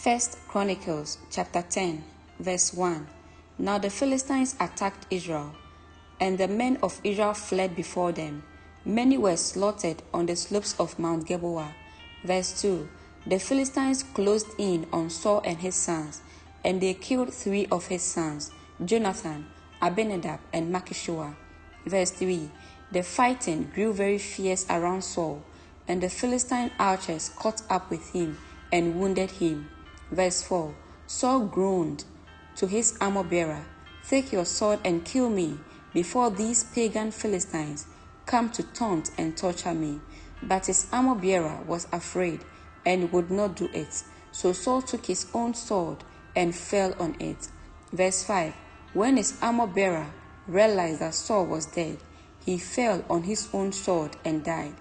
1 Chronicles chapter 10, verse 1. Now the Philistines attacked Israel, and the men of Israel fled before them. Many were slaughtered on the slopes of Mount Gilboa. Verse 2. The Philistines closed in on Saul and his sons, and they killed 3 of his sons, Jonathan, Abinadab, and Malchishua. Verse 3. The fighting grew very fierce around Saul, and the Philistine archers caught up with him and wounded him. Verse 4. Saul groaned to his armor-bearer, "Take your sword and kill me before these pagan Philistines come to taunt and torture me." But his armor-bearer was afraid and would not do it. So Saul took his own sword and fell on it. Verse 5. When his armor-bearer realized that Saul was dead, he fell on his own sword and died.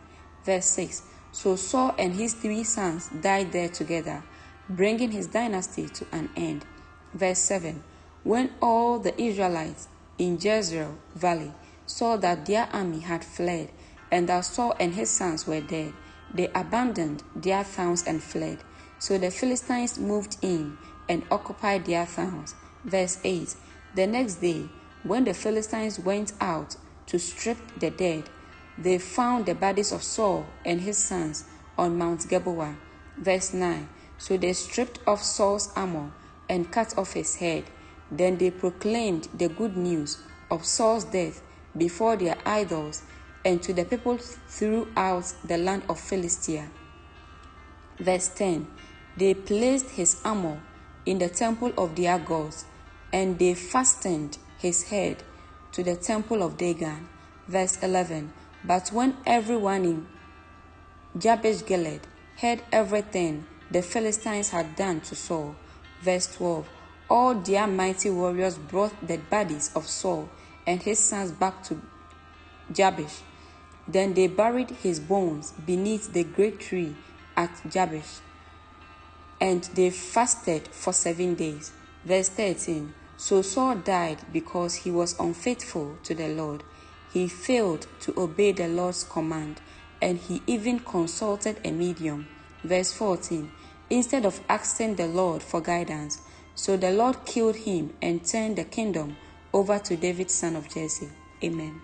Verse 6. So Saul and his 3 sons died there together, bringing his dynasty to an end. Verse 7. When all the Israelites in Jezreel Valley saw that their army had fled, and that Saul and his sons were dead, they abandoned their towns and fled. So the Philistines moved in and occupied their towns. Verse 8. The next day, when the Philistines went out to strip the dead, they found the bodies of Saul and his sons on Mount Gilboa. Verse 9. So they stripped off Saul's armor and cut off his head. Then they proclaimed the good news of Saul's death before their idols and to the people throughout the land of Philistia. Verse 10. They placed his armor in the temple of their gods, and they fastened his head to the temple of Dagon. Verse 11. But when everyone in Jabesh Gilead heard everything the Philistines had done to Saul. Verse 12. All their mighty warriors brought the bodies of Saul and his sons back to Jabesh. Then they buried his bones beneath the great tree at Jabesh, and they fasted for 7 days. Verse 13. So Saul died because he was unfaithful to the Lord. He failed to obey the Lord's command, and he even consulted a medium. Verse 14. Instead of asking the Lord for guidance, so the Lord killed him and turned the kingdom over to David, son of Jesse. Amen.